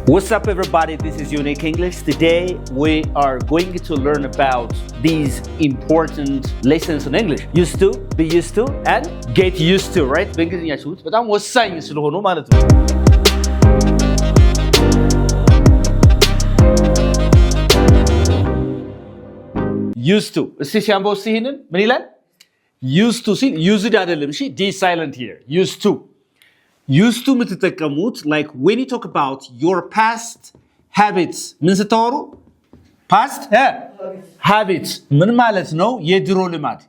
What's up, everybody? This is Unique English. Today we are going to learn about these important lessons in English. Used to, be used to, and get used to, right? በእንግሊዝኛ ሹት በጣም ወሳኝ ስለሆኑ ማለት ነው። Used to. እስቲ ሲያምበው ሲህንን ምን ይላል? Used to ሲል used አይደለም እሺ d silent here. Used to. Used to የምትጠቀሙት like when you talk about your past habits ምን ስታወሩ past habits ምን ማለት ነው? የድሮ ልማድ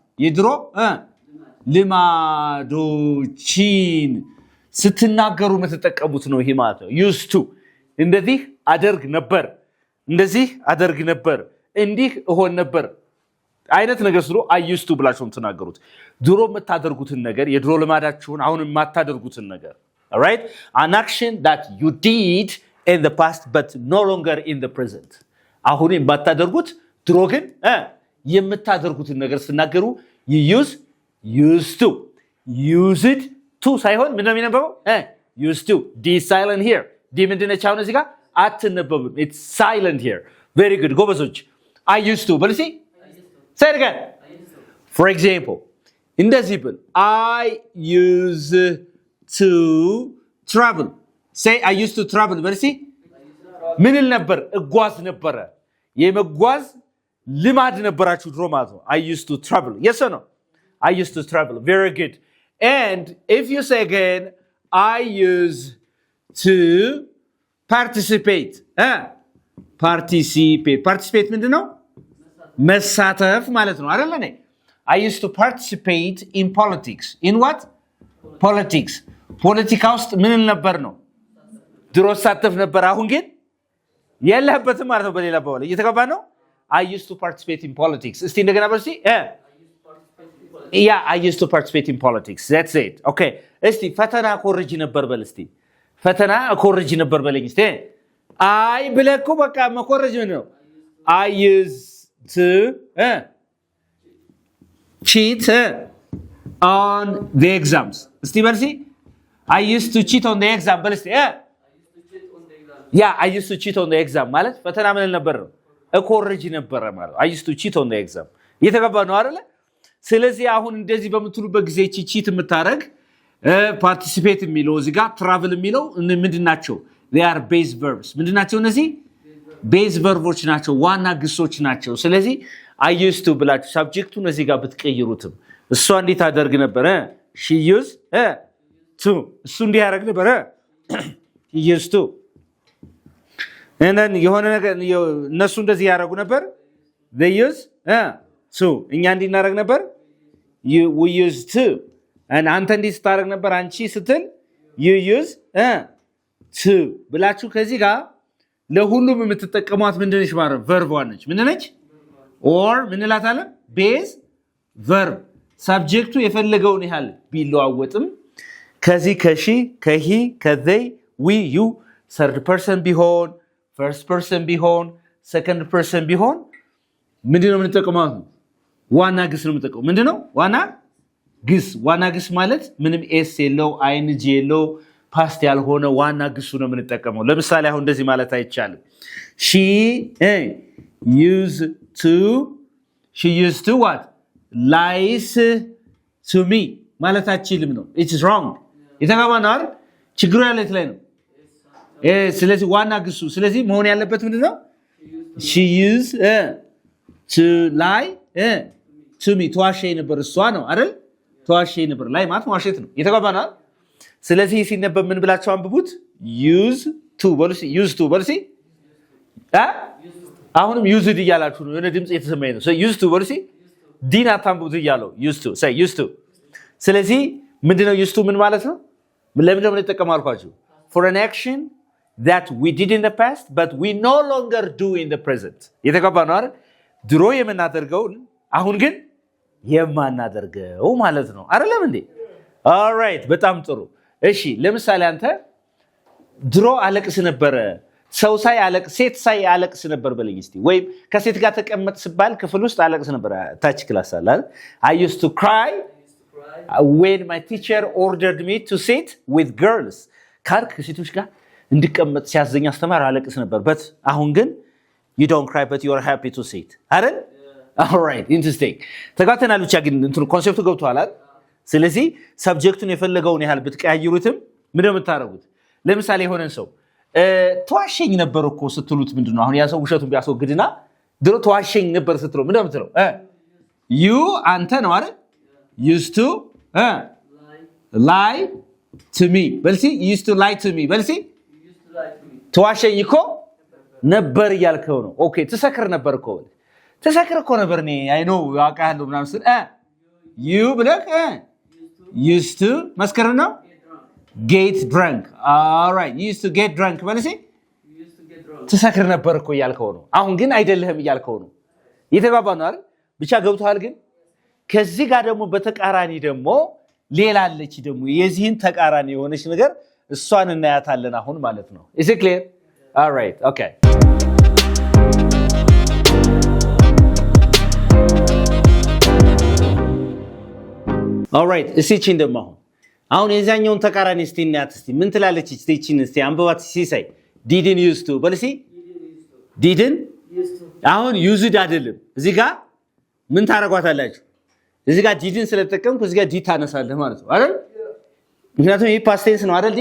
ልማዶችን ስትናገሩ የምትጠቀሙት ነው ይሄ ማለት ነው። Used to እንደዚህ አደርግ ነበር እንዲህ እሆን ነበር አይነት ነገር ስለ I used to ብላችሁ የምትናገሩት ድሮ የምታደርጉትን ነገር የድሮ ልማዳችሁን አሁን የማታደርጉትን ነገር. All right? An action that you did in the past but no longer in the present. አሁን የማታደርጉት ድሮ ግን የምታደርጉትን ነገር ስትናገሩ you used to. Used to ሳይሆን ምንድነው የሚነበበው? Used to. D silent here. D ምንድነች አሁን እዚህ ጋር አትነበብም. It's silent here. Very good. ጎበዞች. I used to. በል እስኪ say it again. For example, እንደዚህ ብል I used to travel. Say I used to travel. በል እስኪ ምን ል ነበር? እጓዝ ነበረ። የመጓዝ ልማድ ነበራችሁ ድሮ ማለት ነው። I used to travel. Yes or no? I used to travel. Very good. And if you say again I used to participate. Participate ምንድን ነው? መሳተፍ ማለት ነው አይደል? I used to participate in politics. In what? Politics. ፖለቲካ ውስጥ ምን ነበር ነው? ድሮ ሳተፍ ነበር አሁን ግን የለህበትም ማለት ነው። በሌላ በኋላ እየተገባ ነው። I used to participate in politics. እስቲ እንደገና በርሲ Yeah, I used to participate in politics. That's it. Okay. እስቲ ፈተና ኮርጅ ነበር በል እስቲ ፈተና ኮርጅ ነበር በለኝ እስቲ አይ ብለኩ በቃ መኮረጅ ነው። I used to cheat on the exams. እስቲ በርሲ I used to cheat on the exam. በል እስቲ Yeah, I used to cheat on the exam ማለት ፈተና ምን ነበር ነው? እኮርጅ ነበር ማለት I used to cheat on the exam. እየተገባ ነው አይደለ? ስለዚህ አሁን እንደዚህ በመትሉበት ጊዜ ቺት የምታረግ participate የሚለው እዚህ ጋር travel የሚለው ምንድናቸው? They are base verbs. ምንድናቸው እነዚህ? base verbs ናቸው፣ ዋና ግሶች ናቸው። ስለዚህ I used to ብላችሁ subjecቱን እዚህ ጋር ብትቀይሩትም እሷ እንዴት አደርግ ነበር? She used to. እሱ እንዲህ ያደርግ ነበር? He used to. And then የሆነ ነገር እነሱ እንደዚህ ያደርጉ ነበር? They used to. እኛ እንዲህ እናደርግ ነበር? We used to. And አንተ እንዲህ ስታደርግ ነበር? አንቺ ስትል you used to ብላችሁ ከዚህ ጋር ለሁሉም የምትጠቀሟት ምንድነች ማለት verb ነች። ምንድነች? or ምን እንላታለን? base verb. subjecቱ የፈለገውን ያህል ቢለዋወጥም ከዚህ ከሺ ከሂ ከዘይ we you third person ቢሆን first person ቢሆን second person ቢሆን ምንድነው የምንጠቀመው? ዋና ግስ ነው የምንጠቀመው። ምንድነው ዋና ግስ ማለት ምንም s የለው ing የለው ፓስት ያልሆነ ዋና ግሱ ነው የምንጠቀመው። ለምሳሌ አሁን እንደዚህ ማለት አይቻልም። she used to what? lies to me ማለት አችልም ነው። it is wrong. የተጋባናል ችግሩ ያለው ላይ ነው። ስለዚህ ዋና ግሱ ስለዚህ መሆን ያለበት ምንድነው? she used to lie to me ተዋሸኝ ነበር እሷ ነው አይደል? ተዋሸኝ ነበር ላይ ማለት ዋሸት ነው። የተጋባናል ስለዚህ ሲነበብ ምን ብላችሁ አንብቡት? used to በሉሲ አሁንም used እያላችሁ ነው። የሆነ ድምጽ እየተሰማኝ ነው። so used to በሉሲ ዲና ታንብቡት እያለው used to say used to። ስለዚህ ምንድነው used to ምን ማለት ነው? ለምን እንጠቀማለን አልኳችሁ? for an action that we did in the past but we no longer do in the present. የተገባነው አይደል? ድሮ የምናደርገው አሁን ግን የማናደርገው ማለት ነው አይደለም እንዴ? all right በጣም ጥሩ። እሺ ለምሳሌ አንተ ድሮ አለቅስ ነበር ሰው ሳይ አለቅስ ሴት ሳይ አለቅስ ነበር በለኝ እስቲ ወይም ከሴት ጋር ተቀመጥ ሲባል ክፍል ውስጥ አለቅስ ነበር ታች ክላስ አለ አይደል? I used to cry when my teacher ordered me to sit with girls ካልክ ከሴቶች ጋር እንድቀመጥ ሲያዘኝ አስተማሪ አለቅስ ነበር but አሁን ግን you don't cry but you are happy to see it አይደል all right interesting ተጋተናል ብቻ ግን እንትኑ ኮንሴፕቱ ገብቷል አይደል ስለዚህ ሰብጀክቱን የፈለገውን ያህል ብትቀያይሩትም ምንድነው የምታረጉት ለምሳሌ የሆነን ሰው ተዋሸኝ ነበር እኮ ስትሉት ምንድነው አሁን ያ ሰው ውሸቱን ቢያስወግድና ድሮ ተዋሸኝ ነበር ስትለው ምንድነው የምትለው you አንተ ነው አይደል used to lie to me በልሲ used to lie to me በልሲ ተዋሸኝ እኮ ነበር ያልከው ነው ኦኬ ተሰክር ነበር እኮ ተሰክር እኮ ነበር እኔ አይ ኖ ያውቃለሁ ምናምን ስል you ብለህ used to መስከረ ነው get drunk all right used to get drunk በልሲ ተሰክር ነበር እኮ ያልከው ነው አሁን ግን አይደለህም ያልከው ነው የተባባ ነው አይደል ብቻ ገብቷል ግን ከዚህ ጋር ደግሞ በተቃራኒ ደግሞ ሌላ አለች ደግሞ የዚህን ተቃራኒ የሆነች ነገር እሷን እናያታለን አሁን ማለት ነው is it clear all right okay all right እሺ ደግሞ አሁን የዛኛውን ተቃራኒ እስቲ እናያት እስቲ ምን ትላለች እቺን እስቲ አንበባት ሲሳይ didn't used to በልሲ didn't አሁን used አይደለም እዚህ ጋር ምን ታረጋታላችሁ እዚህ ጋር didn't ስለተጠቀምኩ እዚህ ጋር did ታነሳለህ ማለት ነው አይደል ምክንያቱም ይሄ past tense ነው አይደል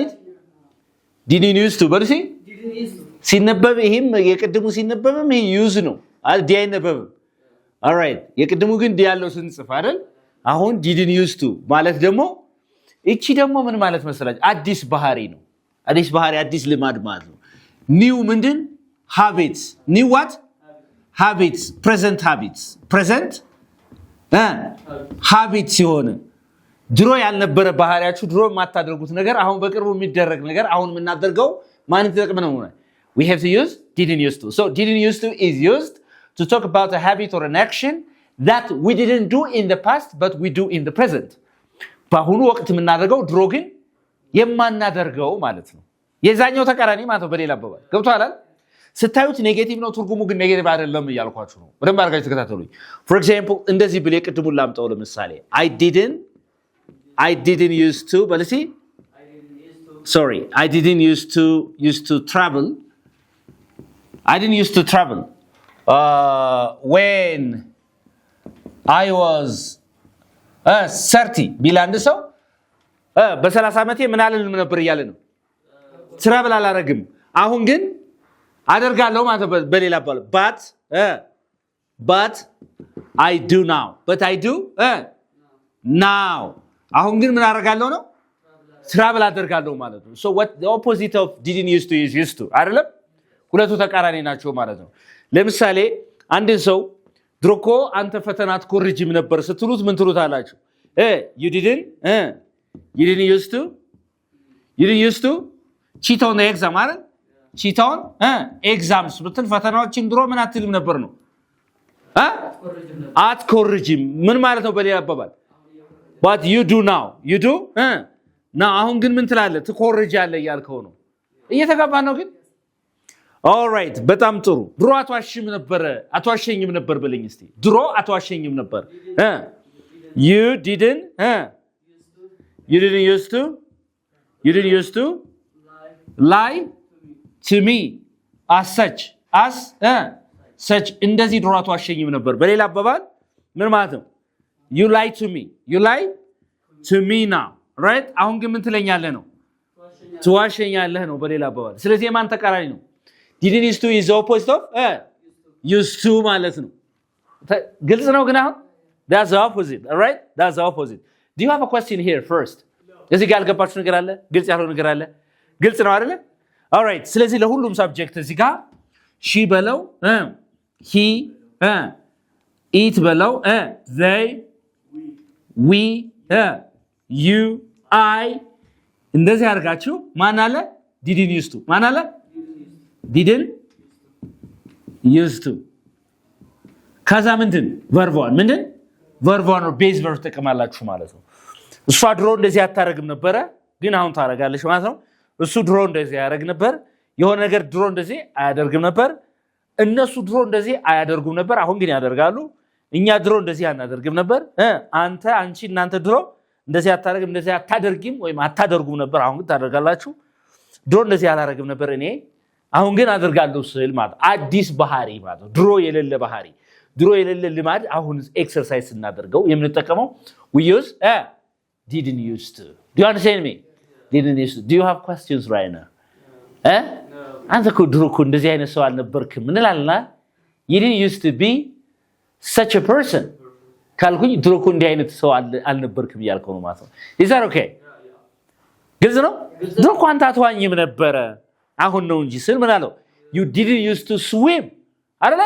didn't used to በልሲ ሲነበብ ይሄም የቅድሙ ሲነበብም ይሄ use ነው አይደል ዲ አይነበብም all right የቅድሙ ግን ዲ ያለው ስንጽፍ አይደል አሁን didn't used to ማለት ደግሞ እቺ ደግሞ ምን ማለት መሰላችሁ አዲስ ባህሪ ነው አዲስ ባህሪ አዲስ ልማድ ማለት ነው new ምንድን habits new what habits present habits ሲሆን ድሮ ያልነበረ ባህሪያችሁ ድሮ ማታደርጉት ነገር አሁን በቅርቡ የሚደረግ ነገር አሁን የምናደርገው ማን ተጠቅመን ነው we have to use didn't used to so didn't used to is used to talk about a habit or an action that we didn't do in the past but we do in the present በአሁኑ ወቅት የምናደርገው ድሮ ግን የማናደርገው ማለት ነው የዛኛው ተቃራኒ ማለት ነው በሌላ አባባል ገብቷል ስታዩት ኔጌቲቭ ነው ትርጉሙ ግን ኔጌቲቭ አይደለም እያልኳችሁ ነው በደንብ አድርጋችሁ ተከታተሉኝ for example እንደዚህ ብለ ቅድሙን ላምጣው ለምሳሌ I didn't used to በልሲ sorry I didn't used to travel I didn't used to travel when I was 30 ቢላንድ ሰው በ30 ዓመቴ ምን አልልም ነበር እያለ ነው ትራቭል አላረግም አሁን ግን አደርጋለሁ ማለት በሌላ ባለ but I do now but I do now አሁን ግን ምን አደርጋለሁ ነው ትራቭል አደርጋለሁ ማለት ነው so what the opposite of didn't used to is used to አይደለም ሁለቱ ተቃራኒ ናቸው ማለት ነው ለምሳሌ አንድ ሰው ድሮኮ አንተ ፈተና አትኮርጅም ነበር ስትሉት ምን ትሉታላችሁ you didn't used to cheat on the exam አይደል cheat on exams ብትል ፈተናዎችን ድሮ ምን አትልም ነበር ነው አትኮርጅም ምን ማለት ነው በሌላ አባባል but you do now now አሁን ግን ምን ትላለህ ትኮርጃለህ ያልከው ነው እየተጋባ ነው ግን all right በጣም ጥሩ ድሮ አትዋሸኝም ነበር በለኝ እስቲ ድሮ አትዋሸኝም ነበር you didn't used to lie to me as such እንደዚህ ድሮ አትዋሸኝም ነበር በሌላ አባባል ምን ማለት ነው you lie to me now right አሁን ግን ምን ትለኛለህ ነው ትዋሸኛለህ ነው በሌላ አባባል ስለዚህ የማን ተቃራኒ ነው didn't used to is the opposite of used to ማለት ነው ግልጽ ነው ግን አሁን that's the opposite all right that's the opposite do you have a question here first እዚህ ጋር ያልገባችሁ ነገር አለ ግልጽ ያልሆነ ነገር አለ ግልጽ ነው አይደል all right ስለዚህ ለሁሉም ሰብጀክት እዚህ ጋር she በለው he it በለው they we you I እንደዚህ አድርጋችሁ ማን አለ didn't used to ማን አለ didn't used to ከዛ ምንድን verb ነው base verb ተቀማላችሁ ማለት ነው እሷ ድሮ እንደዚህ አታረግም ነበር ግን አሁን ታረጋለሽ ማለት ነው እሱ ድሮ እንደዚህ ያረግ ነበር የሆነ ነገር ድሮ እንደዚህ አያደርግም ነበር እነሱ ድሮ እንደዚህ አያደርጉም ነበር አሁን ግን ያደርጋሉ እኛ ድሮ እንደዚህ አናደርግም ነበር አንቺ እናንተ ድሮ እንደዚህ አታረግም እንደዚህ አታደርጊም ወይም አታደርጉም ነበር አሁን ግን ታደርጋላችሁ ድሮ እንደዚህ አላረግም ነበር እኔ አሁን ግን አደርጋለሁ ስል ማለት አዲስ ባህሪ ማለት ነው ድሮ የሌለ ባህሪ ድሮ የሌለ ልማድ አሁን ኤክሰርሳይዝ እናደርገው የምንጠቀመው we use didn't used to do you understand me didn't used to do you have questions right now አንተ እኮ ድሮ እኮ እንደዚህ አይነት ሰው አልነበርክም እንላልና you didn't used to be such a person ካልኩኝ ድሮ እኮ እንዲህ አይነት ሰው አልነበርክም ያልከው ነው ማለት ነው is that okay ግልጽ ነው ድሮ እኮ አንተ አትዋኝም ነበር አሁን ነው እንጂ ስል ምን አለው you didn't used to swim አይደለ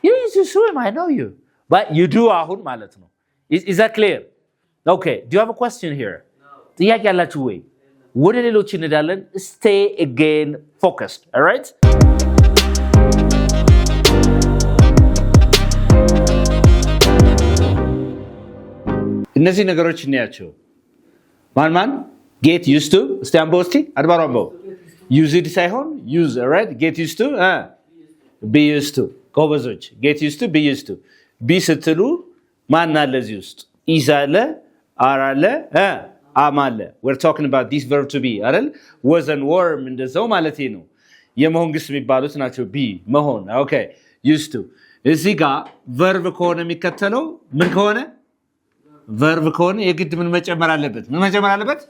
you used to swim I know you but you do አሁን ማለት ነው is that clear okay do you have a question here ጥያቄ ያላችሁ ወይ ወደ ሌሎች እንሄዳለን stay again focused all right እነዚህ ነገሮች እንያቸው ማን get used to ስታምቦ እስቲ አድባራምቦ use it ሳይሆን use right get used to be used to ጎበዞች get used to be used to be ስትሉ ማን አለ እዚህ ውስጥ is አለ are አለ am አለ we're talking about this verb to be አይደል was and were እንደዛው ማለት ነው የመሆን ግስ የሚባሉት ናቸው be መሆን okay used to እዚህ ጋር verb ከሆነ የሚከተለው ምን ከሆነ verb ከሆነ የግድ ምን መጨመር አለበት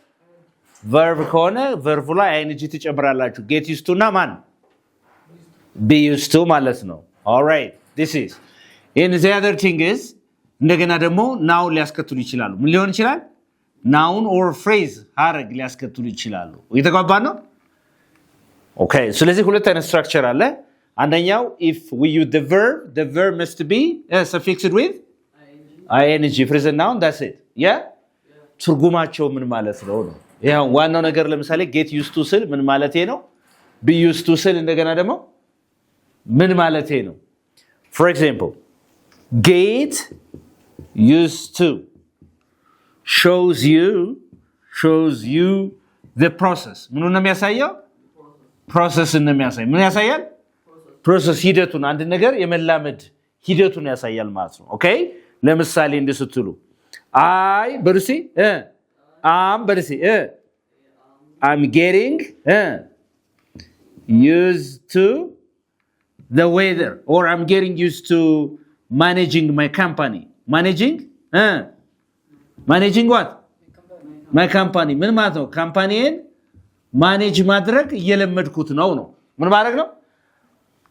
verb ከሆነ verb ላይ ing ትጨምራላችሁ get used to እና ማን be used to ማለት ነው all right this is and the other thing is እንደገና ደግሞ noun ሊያስከትሉ ይችላሉ ምን ሊሆን ይችላል noun or phrase ሐረግ ሊያስከትሉ ይችላሉ እየተግባባን ነው okay ስለዚህ ሁለት አይነት structure አለ አንደኛው if we use the verb must be suffixed with ing present noun that's it yeah ትርጉማቸው ምን ማለት ነው ያው ዋናው ነገር ለምሳሌ get used to ስል ምን ማለቴ ነው be used to ስል እንደገና ደግሞ ምን ማለቴ ነው for example get used to shows you the process ምኑን ነው የሚያሳየው process ነው የሚያሳየው ምን ያሳያል process ሂደቱን አንድ ነገር የመላመድ ሂደቱን ያሳያል ማለት ነው ኦኬ ለምሳሌ እንደስትሉ I በርሲ am በርሲ I'm getting used to the weather or I'm getting used to managing my company managing what my company ምን ማለት ነው ካምፓኒን ማኔጅ ማድረግ እየለመድኩት ነው ምን ማድረግ ነው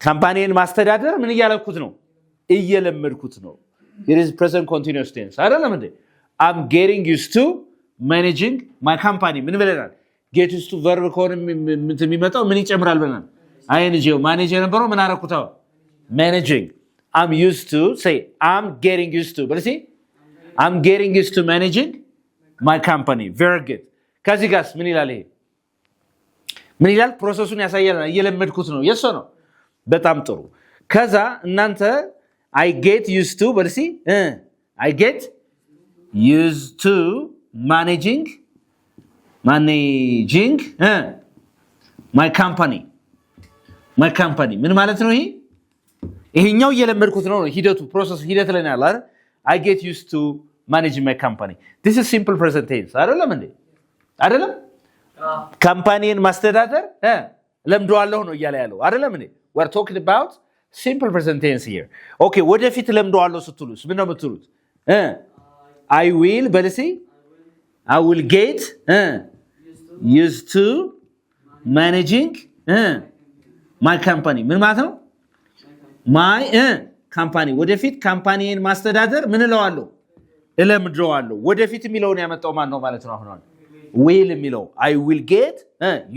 ካምፓኒን ማስተዳደር ምን እያለኩት ነው እየለመድኩት ነው it is present continuous tense አይደለም እንዴ I'm getting used to managing my company ምን ብለናል get used to verb ከሆነ የሚመጣው ምን ይጨምራል ብለናል ing manage የነበረው ምን አረኩታው managing I'm used to say I'm getting used to but see I'm getting used to managing my company very good ከዚህ ጋርስ ምን ይላል ይሄ ምን ይላል ፕሮሰሱን ያሳያል እየለመድኩት ነው የሶ ነው በጣም ጥሩ ከዛ እናንተ I get used to but see I get used to managing my company ምን ማለት ነው ይሄኛው እየለመድኩት ነው ሂደቱ ፕሮሰስ ሂደት ላይ ነው አይደል I get used to managing my company this is simple present tense አይደለም እንዴ አይደለም ካምፓኒን ማስተዳደር ለምደዋለሁ ነው እያለ ያለው አይደለም እንዴ we're talking about simple present tense here okay ወደፊት ለምደዋለሁ ስትሉስ ምን ነው የምትሉት I will በልሲ I will get used to managing my company ምን ማለት ነው my company ወደፊት ካምፓኒን ማስተዳደር ምን እለዋለሁ እለምደዋለሁ ወደፊት የሚለውን ያመጣው ማን ነው ማለት ነው አሁን will የሚለው I will get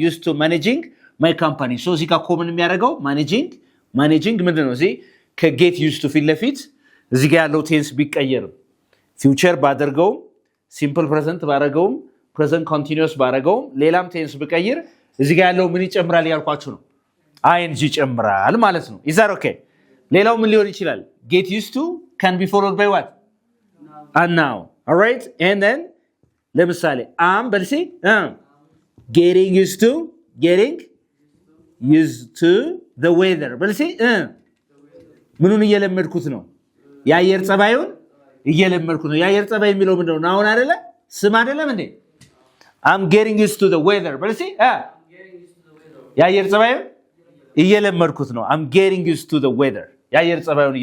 used to managing my company so እዚህ ጋር ኮመን የሚያደርገው managing ምንድነው እዚህ ከget used to ፊት ለፊት እዚህ ጋር ያለው ቴንስ ቢቀየር future ባደርገው simple present ባደርገው present continuous ባደርገው ሌላም ቴንስ ቢቀየር እዚህ ጋር ያለው ምን ይጨምራል ያልኳችሁ ነው ing ይጨምራል ማለት ነው is that okay ሌላው ምን ሊሆን ይችላል get used to can be followed by what and now all right and then ለምሳሌ am በልሲ getting used to the weather በልሲ ምኑን እየለመድኩት ነው የአየር ጸባዩን እየለመድኩት ነው የአየር ጸባይ የሚለው ምንድነው ናውን አይደለ ስም አይደለም እንዴ I'm getting used to the weather በልሲ የአየር ጸባዩ እየለመድኩት ነው I'm getting used to the weather የአየር ጸባዩን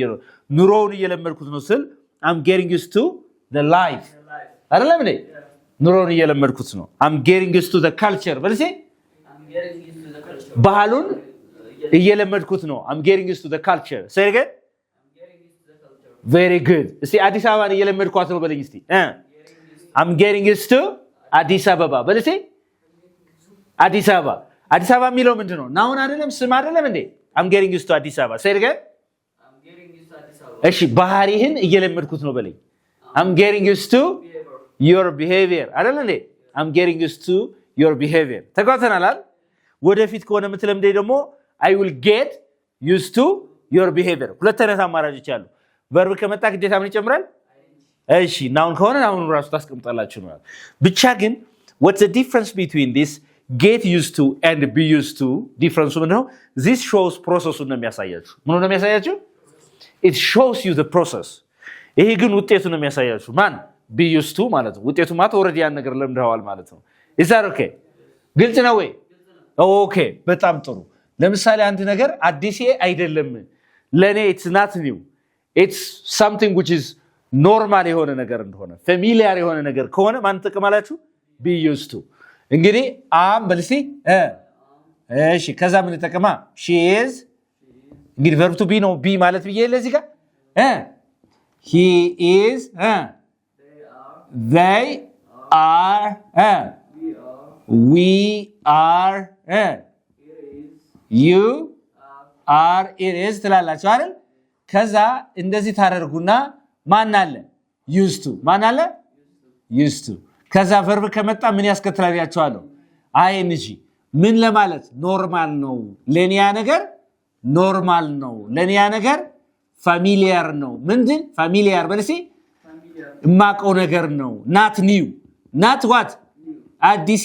ኑሮውን እየለመድኩት ነው ስል I'm getting used to the life አይደለም እንዴ ኑሮውን እየለመድኩት ነው I'm getting used to the culture በልሴ I'm getting used to the culture ባህሉን እየለመድኩት ነው I'm getting used to the culture say it again I'm getting used to the culture very good እስቲ አዲስ አበባን እየለመድኳት ነው በለኝ እስቲ I'm getting used to አዲስ አበባ በልሴ አዲስ አበባ የሚለው ምንድነው ናውን አይደለም ስም አይደለም እንዴ I'm getting used to አዲስ አበባ say it again I'm getting used to አዲስ አበባ እሺ ባህሪህን እየለመድኩት ነው በለኝ I'm getting used to your behavior አይደለም እንዴ I'm getting used to your behavior ተጓተናል ወደፊት ከሆነ የምትለምደኝ ደግሞ I will get used to your behavior ሁለት አይነት አማራጮች አሉ verb ከመጣ ግዴታ ምን ይጨምራል እሺ ናውን ከሆነ ናውን ራሱ ታስቀምጣላችሁ ነው ብቻ ግን what's the difference between this get used to and be used to difference ምንድነው this shows process ነው የሚያሳያችሁ ምን ነው የሚያሳያችሁ it shows you the process ይሄ ግን ውጤቱ ነው የሚያሳያችሁ ማን be used to ማለት ነው ውጤቱ ማለት already ያን ነገር ለምደዋል ማለት ነው is that okay ግልጽ ነው ወይ ኦኬ በጣም ጥሩ ለምሳሌ አንድ ነገር አዲስ አይደለም ለኔ it's not new it's something which is normal የሆነ ነገር እንደሆነ familiar የሆነ ነገር ከሆነ ማን ተቀማላችሁ be used to እንግዲህ am በልሲ እሺ ከዛ ምን ተቀማ she is እንግዲህ verb to be ነው be ማለት ብዬ ለዚህ ጋር he is they are we are you are it is ትላላችሁ አይደል ከዛ እንደዚህ ታደርጉና ማን አለ used to ማን አለ used to ከዛ verb ከመጣ ምን ያስከትላል ያቻዋለሁ ing ምን ለማለት ኖርማል ነው ለኒያ ነገር ኖርማል ነው ለኒያ ነገር ፋሚሊያር ነው ምንድን ፋሚሊያር በልሲ ማቀው ነገር ነው not new not what አዲስ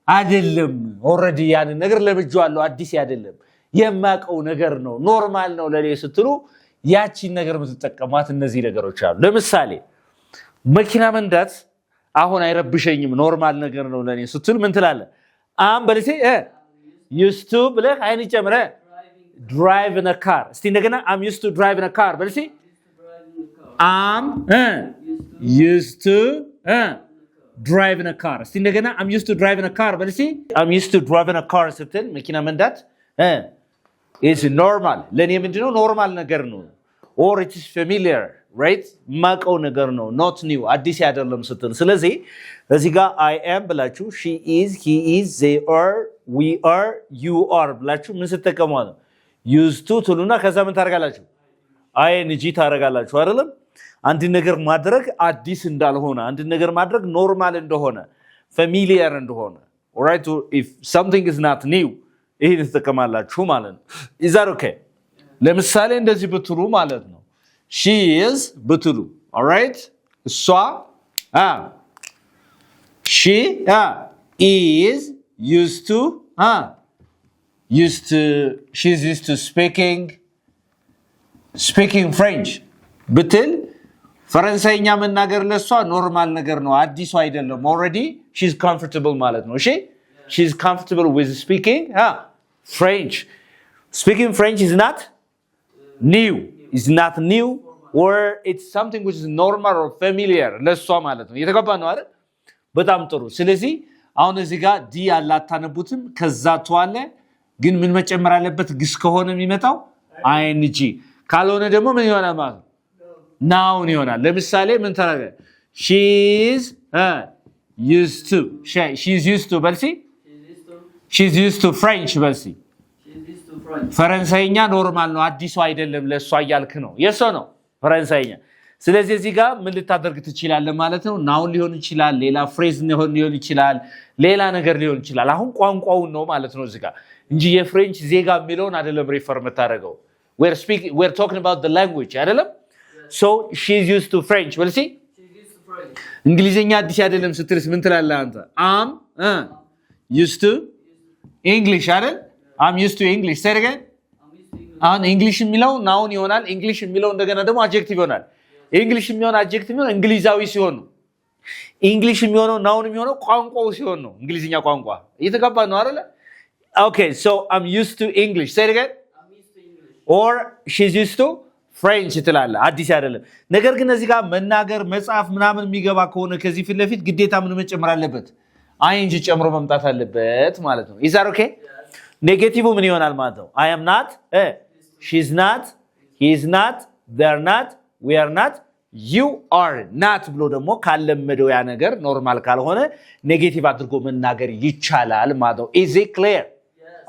አይደለም already ያን ነገር ለብቻዋለሁ አዲስ አይደለም የማቀው ነገር ነው ኖርማል ነው ለኔ ስትሉ ያቺን ነገር የምትጠቀሟት እነዚህ ነገሮች አሉ ለምሳሌ መኪና መንዳት አሁን አይረብሸኝም ኖርማል ነገር ነው ለኔ ስትል ምን ትላለ am በልሴ used to ብለህ አይን ጨምረ drive in a car እስቲ እንደገና I'm used to drive in a car በልሴ am used to drive in a car እስቲ እንደገና I'm used to drive in a car በልሴ I'm used to drive in a car ስትል መኪና መንዳት is normal ለኔ ምንድነው ኖርማል ነገር ነው or it is familiar right ማቀው ነገር ነው not new አዲስ አይደለም ስትል ስለዚህ እዚህ ጋር I am ብላችሁ she is he is they are we are you are ብላችሁ ምን ስትጠቀሙ ነው used to ትሉና ከዛ ምን ታረጋላችሁ ing ታረጋላችሁ አይደለም አንድ ነገር ማድረግ አዲስ እንዳልሆነ አንድ ነገር ማድረግ ኖርማል እንደሆነ familiar እንደሆነ alright if something is not new ይሄን ተጠቀማላችሁ ማለት ነው is that okay ለምሳሌ እንደዚህ ብትሉ ማለት ነው she is ብትሉ alright እሷ she is used to she's used to speaking French ብትል ፈረንሳይኛ መናገር ለሷ ኖርማል ነገር ነው አዲስ አይደለም already she's comfortable ማለት ነው እሺ she's comfortable with speaking French speaking French is not new or it's something which is normal or familiar ለሷ ማለት ነው የተገባ ነው አይደል በጣም ጥሩ ስለዚህ አሁን እዚህ ጋር ዲ ያላታነቡትም ከዛ ተዋለ ግን ምን መጨመር አለበት ግስ ከሆነ የሚመጣው ing ካልሆነ ደግሞ ምን ይሆናል ማለት noun ይሆናል ለምሳሌ ምን ታረገ she's used to she's used to በልሲ she's used to French በልሲ ፈረንሳይኛ ኖርማል ነው አዲስ አይደለም ለሷ ያልክ ነው የሷ ነው ፈረንሳይኛ ስለዚህ እዚህ ጋር ምን ልታደርግ ትችላለህ ማለት ነው ናውን ሊሆን ይችላል ሌላ ፍሬዝ ሊሆን ይችላል ሌላ ነገር ሊሆን ይችላል አሁን ቋንቋው ነው ማለት ነው እዚህ ጋር እንጂ የፍሬንች ዜጋ የሚለውን አይደለም ሪፈር መታረገው we're talking about the language አይደለም so she's used to French well see she's used to French እንግሊዘኛ አዲስ አይደለም ስትልስ ምን ትላለህ አንተ am used to English አይደል I'm used to English say it again አሁን እንግሊሽ የሚለው ናውን ይሆናል እንግሊሽ የሚለው እንደገና ደግሞ አድጀክቲቭ ይሆናል እንግሊሽ የሚሆን አድጀክቲቭ ነው እንግሊዛዊ ሲሆን ነው እንግሊሽ የሚሆነው ናውን የሚሆነው ቋንቋው ሲሆን ነው እንግሊዝኛ ቋንቋ እየተጋባ ነው አይደል Okay, so I'm used to English. Say it again. I'm used to English. Or she's used to French ትላለህ አዲስ አይደለም ነገር ግን እዚህ ጋር መናገር መጻፍ ምናምን የሚገባ ከሆነ ከዚህ ፊት ለፊት ግዴታ ምን መጨመር አለበት ing ጨምሮ መምጣት አለበት ማለት ነው is that okay ኔጌቲቭ ምን ይሆናል ማለት ነው I am not she's not he is not they're not we are not you are not ብሎ ደግሞ ካለመደው ያ ነገር ኖርማል ካልሆነ ኔጌቲቭ አድርጎ መናገር ይቻላል ማለት ነው is it clear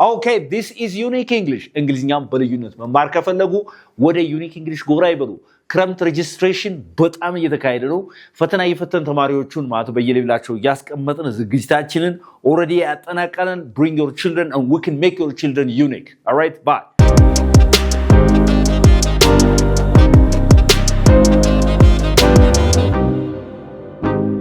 Okay, this is unique English. እንግሊዝኛም በልዩነት መማር ከፈለጉ ወደ unique English ጎራ ይበሉ። ክረምት ሬጅስትሬሽን በጣም እየተካሄደ ነው። ፈተና እየፈተን ተማሪዎቹን ማለት በየሌቭላቸው ያስቀመጥን ዝግጅታችንን already ያጠናቀለን bring your children and we can make your children unique. All right, bye.